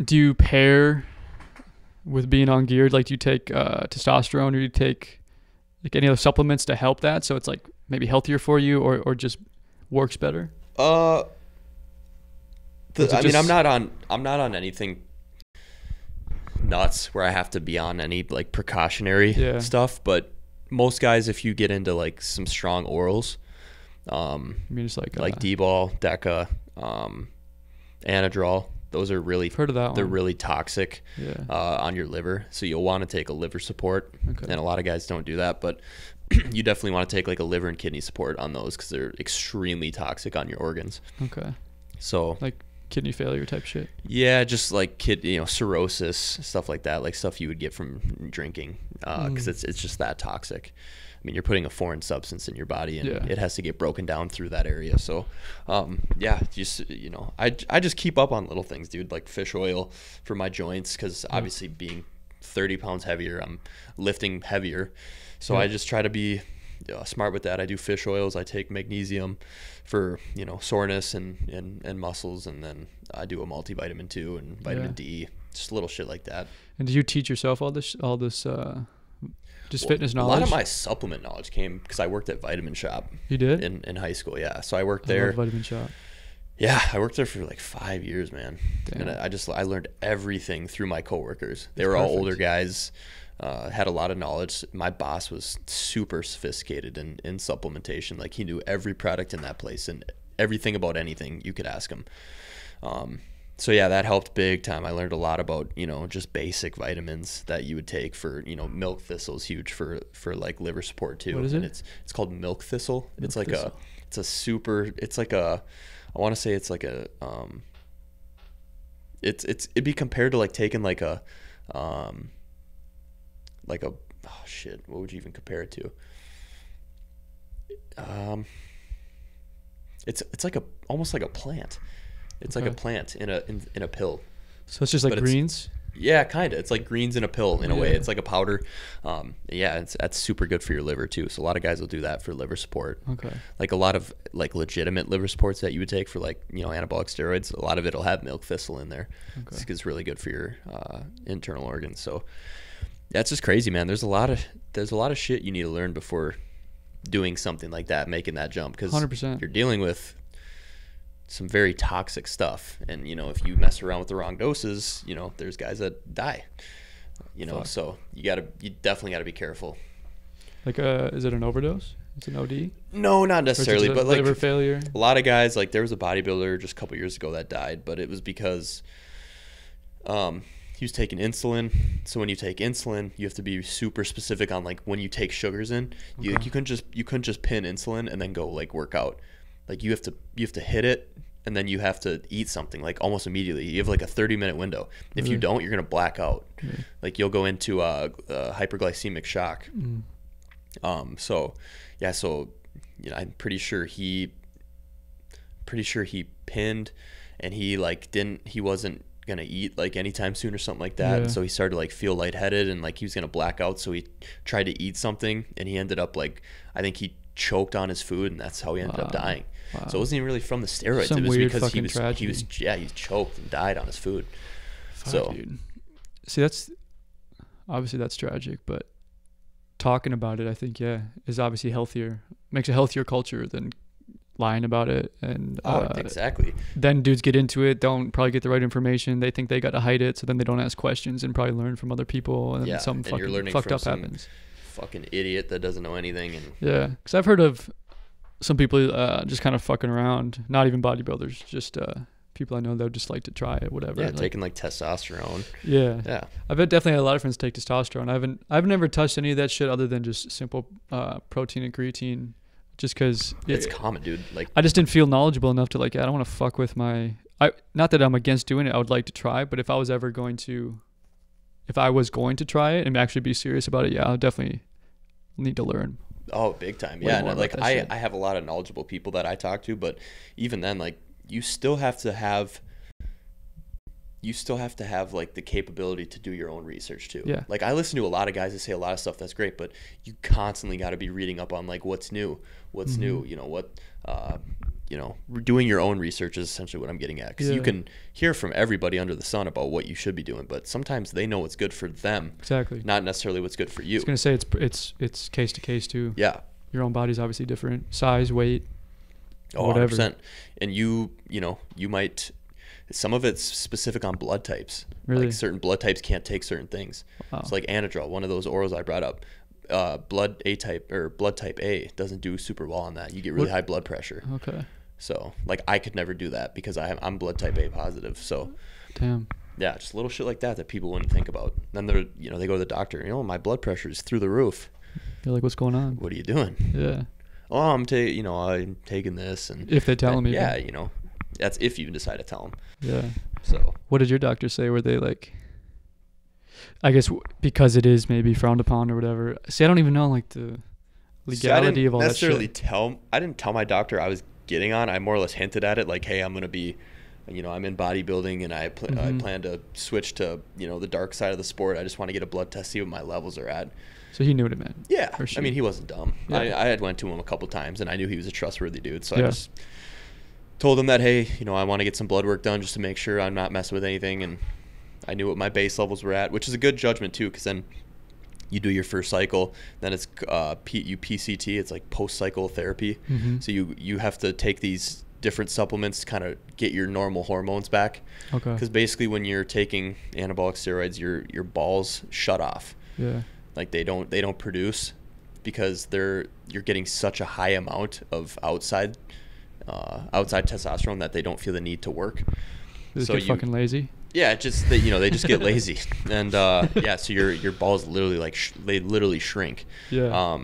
do you pair with being on gear? Like, do you take testosterone, or do you take like any other supplements to help that, so it's like maybe healthier for you, or just works better? I mean, I'm not on anything nuts where I have to be on any like precautionary stuff, but most guys, if you get into like some strong orals, I mean, it's like D-bol, Deca, Anadrol, those are really, heard of that they're one. really toxic on your liver, so you'll want to take a liver support. And a lot of guys don't do that, but you definitely want to take like a liver and kidney support on those, because they're extremely toxic on your organs. So like kidney failure type shit. Yeah, just like cirrhosis, stuff like that, like stuff you would get from drinking, because it's just that toxic. I mean, you're putting a foreign substance in your body, and it has to get broken down through that area. So, just I just keep up on little things, dude, like fish oil for my joints, because obviously being 30 pounds heavier, I'm lifting heavier. So I just try to be smart with that. I do fish oils. I take magnesium for soreness and muscles, and then I do a multivitamin too, and vitamin D, just little shit like that. And do you teach yourself all this just fitness knowledge? A lot of my supplement knowledge came because I worked at Vitamin Shop. You did? In high school, yeah. So I worked there. I love Vitamin Shop. Yeah, I worked there for like 5 years, man. Damn. And I learned everything through my coworkers. They were all older guys, had a lot of knowledge. My boss was super sophisticated in supplementation. Like, he knew every product in that place and everything about anything you could ask him. So yeah, that helped big time. I learned a lot about, just basic vitamins that you would take for, milk thistle is huge for like liver support too. What is it? And it's called milk thistle. It's like thistle. I want to say it's like it'd be compared to like taking like a oh shit, what would you even compare it to? It's like almost like a plant. It's like a plant in a pill. So it's just like greens? Yeah, kind of. It's like greens in a pill in a way. It's like a powder. That's super good for your liver too. So a lot of guys will do that for liver support. Okay. Like a lot of like legitimate liver supports that you would take for like, anabolic steroids, a lot of it'll have milk thistle in there. Okay. It's really good for your internal organs. So that's just crazy, man. There's a lot of shit you need to learn before doing something like that, making that jump, because 100%. You're dealing with some very toxic stuff, and if you mess around with the wrong doses, there's guys that die. So you definitely gotta be careful. Like is it an overdose? It's an OD? No, not necessarily, but like liver failure. A lot of guys, like there was a bodybuilder just a couple years ago that died, but it was because he was taking insulin. So when you take insulin, you have to be super specific on like when you take sugars in. You couldn't just pin insulin and then go like work out. Like you have to hit it, and then you have to eat something like almost immediately. You have like a 30-minute window. If you don't, you're gonna black out. Like you'll go into a hyperglycemic shock. So I'm pretty sure he pinned, and he wasn't gonna eat like anytime soon or something like that. And so he started to like feel lightheaded, and like he was gonna black out. So he tried to eat something, and he ended up like, I think he choked on his food, and that's how he ended up dying. So it wasn't even really from the steroids. Some it was weird because he tragedy. was choked and died on his food. Dude. See, that's tragic, but talking about it, I think, is obviously healthier. Makes a healthier culture than lying about it. And exactly. Then dudes get into it, don't probably get the right information. They think they got to hide it, so then they don't ask questions and probably learn from other people, and then something fucked up happens. Fucking idiot that doesn't know anything. And because I've heard of some people just kind of fucking around, not even bodybuilders, just people I know that would just like to try it, whatever. Taking like testosterone. I've definitely had a lot of friends take testosterone. I've never touched any of that shit other than just simple protein and creatine, just because it's common, dude. Like I just didn't feel knowledgeable enough to like, I don't want to fuck with not that I'm against doing it. I would like to try, but if I was going to try it and actually be serious about it, I would definitely need to learn. Oh, big time. Yeah. And like I have a lot of knowledgeable people that I talk to, but even then, like you still have to have you still have to have like the capability to do your own research too. Yeah. Like I listen to a lot of guys that say a lot of stuff that's great, but you constantly got to be reading up on like what's new, you know, you know, doing your own research is essentially what I'm getting at. Because you can hear from everybody under the sun about what you should be doing, but sometimes they know what's good for them. Exactly. Not necessarily what's good for you. I was gonna say it's case to case too. Yeah. Your own body's obviously different, size, weight, whatever. 100%. And you know, you might. Some of it's specific on blood types. Really? Like certain blood types can't take certain things. Wow. It's like Anadrol, one of those orals I brought up. Blood type A doesn't do super well on that. You get really high blood pressure. Okay. So like I could never do that because I'm blood type A positive. So damn. Yeah, just little shit like that people wouldn't think about. Then they go to the doctor. You know, my blood pressure is through the roof. You're like, what's going on? What are you doing? Yeah. Oh, I'm taking this, and if they tell them, yeah, you know, that's if you decide to tell them. Yeah. So what did your doctor say? Were they like, I guess because it is maybe frowned upon or whatever. See, I don't even know like the legality of all that shit. I didn't tell my doctor I was getting on. I more or less hinted at it, like, hey, I'm gonna be, you know, I'm in bodybuilding and I plan to switch to, you know, the dark side of the sport. I just want to get a blood test, see what my levels are at. So he knew what it meant. Yeah, I mean, he wasn't dumb. Yeah. I had went to him a couple times and I knew he was a trustworthy dude. So I just told him that, hey, you know, I want to get some blood work done just to make sure I'm not messing with anything. And I knew what my base levels were at, which is a good judgment too, because then you do your first cycle, then it's you PCT, it's like post-cycle therapy. So you have to take these different supplements to kind of get your normal hormones back. Okay. Because basically when you're taking anabolic steroids, your balls shut off. Yeah. Like they don't produce because you're getting such a high amount of outside testosterone that they don't feel the need to work. They get fucking lazy. Yeah, just they just get lazy, and so your balls literally they literally shrink. Yeah.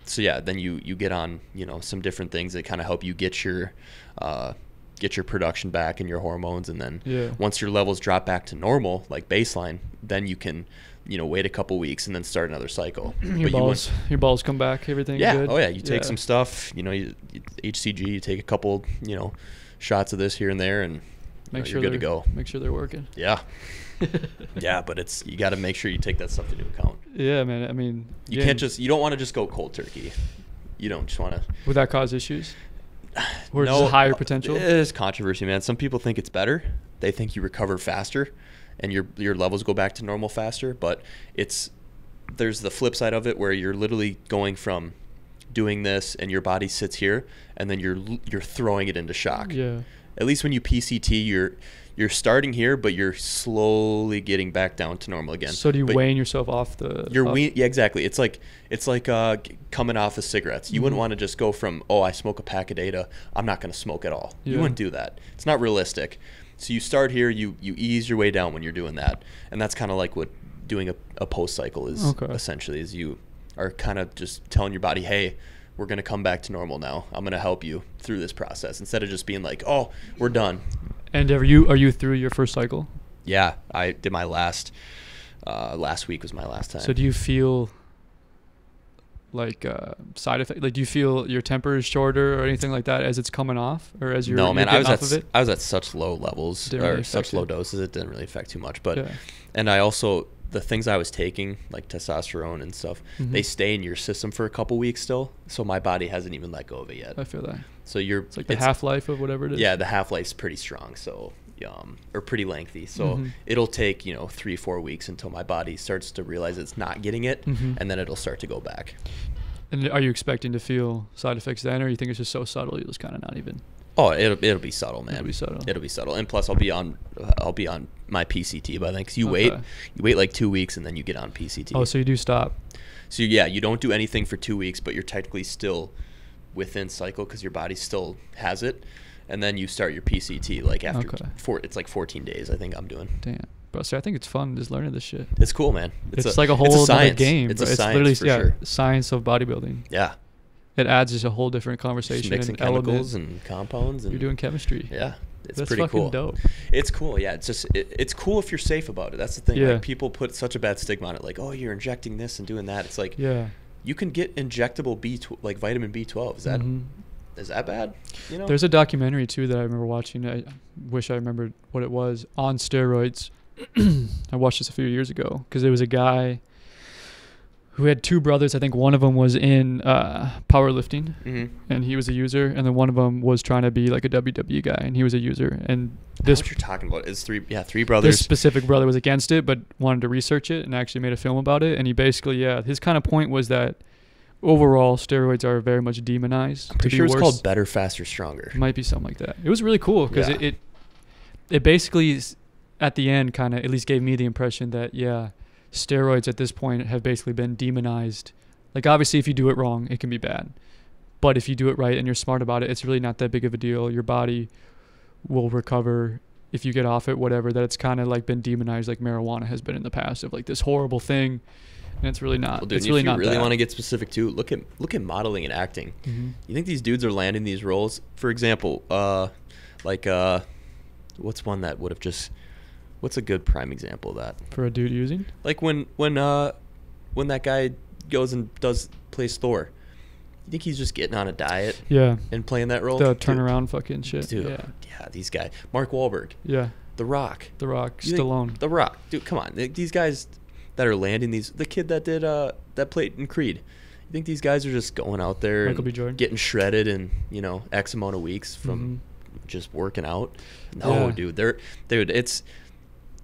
So yeah, then you get on, you know, some different things that kind of help you get your production back and your hormones, and then once your levels drop back to normal, like baseline, then you can, you know, wait a couple weeks and then start another cycle. Your balls come back, everything's good. Oh yeah, you take some stuff, you know, HCG, you take a couple, you know, shots of this here and there, and you're good to go. Make sure they're working. Yeah. Yeah, but you got to make sure you take that stuff into account. Yeah, man. I mean, you don't want to just go cold turkey. You don't just want to. Would that cause issues? Or is it higher potential? It is controversy, man. Some people think it's better. They think you recover faster and your levels go back to normal faster, but there's the flip side of it where you're literally going from doing this and your body sits here and then you're throwing it into shock. Yeah. At least when you PCT, you're starting here, but you're slowly getting back down to normal again. So do you wean yourself off the? Yeah, exactly. It's like coming off of cigarettes. You wouldn't want to just go from, oh, I smoke a pack a day to I'm not going to smoke at all. You wouldn't do that. It's not realistic. So you start here, you ease your way down when you're doing that, and that's kind of like what doing a post cycle is essentially. Is you are kind of just telling your body, hey, we're going to come back to normal now. I'm going to help you through this process instead of just being like, oh, we're done. And are you through your first cycle? Yeah, I did my last week was my last time. So do you feel like side effect? Like, do you feel your temper is shorter or anything like that as it's coming off, or as you're no, man, getting off of it? I was at such low levels or such low doses, it didn't really affect too much. But and I also, the things I was taking, like testosterone and stuff, they stay in your system for a couple weeks still. So my body hasn't even let go of it yet. I feel that. So it's like the half-life of whatever it is. Yeah, the half-life's pretty strong. So or pretty lengthy. So it'll take, 3-4 weeks until my body starts to realize it's not getting it, and then it'll start to go back. And are you expecting to feel side effects then, or you think it's just so subtle you'll just kind of not even? Oh, it'll be subtle, man. It'll be subtle, and plus I'll be on my PCT by then, because you wait like 2 weeks and then you get on PCT. Oh, so you do stop. So yeah, you don't do anything for 2 weeks, but you're technically still within cycle because your body still has it, and then you start your PCT like after it's like 14 days. I think I'm doing. Damn. Bro, so I think it's fun just learning this shit. It's cool, man. It's like a whole other game. It's a science, literally for sure. Science of bodybuilding. Yeah. It adds just a whole different conversation. Just mixing chemicals and compounds. You're doing chemistry. Yeah. It's That's pretty cool. Dope. It's cool. Yeah. It's just, it's cool if you're safe about it. That's the thing. Yeah. Like, people put such a bad stigma on it. Like, oh, you're injecting this and doing that. It's like, yeah, you can get injectable like vitamin B12. Is that is that bad? You know, there's a documentary too that I remember watching. I wish I remembered what it was, on steroids. I watched this a few years ago because there was a guy who had two brothers. I think one of them was in powerlifting, and he was a user, and then one of them was trying to be like a WWE guy, and he was a user. And this, what you're talking about is three brothers. This specific brother was against it, but wanted to research it and actually made a film about it. And he basically, his kind of point was that overall steroids are very much demonized. I'm pretty sure it's called Better, Faster, Stronger. It might be something like that. It was really cool because it basically at the end kind of at least gave me the impression that steroids at this point have basically been demonized. Like, obviously, if you do it wrong, it can be bad. But if you do it right and you're smart about it, it's really not that big of a deal. Your body will recover if you get off it, whatever. That it's kind of like been demonized like marijuana has been in the past, of like this horrible thing. And it's really not. Well, dude, it's really not. If you really want to get specific too, look at modeling and acting. You think these dudes are landing these roles? For example, what's one that would have just... What's a good prime example of that? For a dude using? Like when that guy goes and plays Thor. You think he's just getting on a diet? Yeah. And playing that role? The turnaround fucking shit. Dude, yeah, these guys. Mark Wahlberg. Yeah. The Rock. Stallone. The Rock. Dude, come on. These guys that are landing these... The kid that did that played in Creed. You think these guys are just going out there Michael B. Jordan, getting shredded in, X amount of weeks from just working out? No, dude. It's...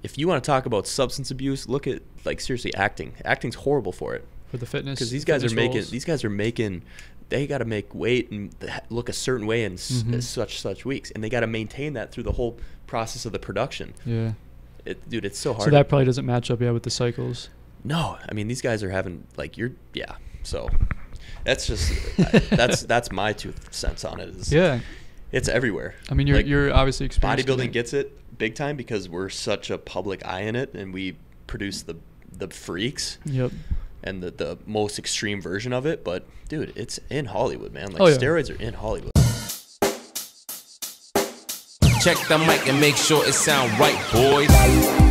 If you want to talk about substance abuse, look at, like, seriously, acting. Acting's horrible for it. For the fitness. Because these guys are making, they got to make weight and look a certain way in such weeks, and they got to maintain that through the whole process of the production. Yeah. Dude, it's so hard. So that probably doesn't match up with the cycles. No, I mean, these guys are having So that's just that's my 2 cents on it. It's everywhere. I mean, you're obviously experienced. Bodybuilding gets it big time because we're such a public eye in it, and we produce the freaks. Yep. And the most extreme version of it. But dude, it's in Hollywood, man. Like, steroids are in Hollywood. Check the mic and make sure it sound right, boys.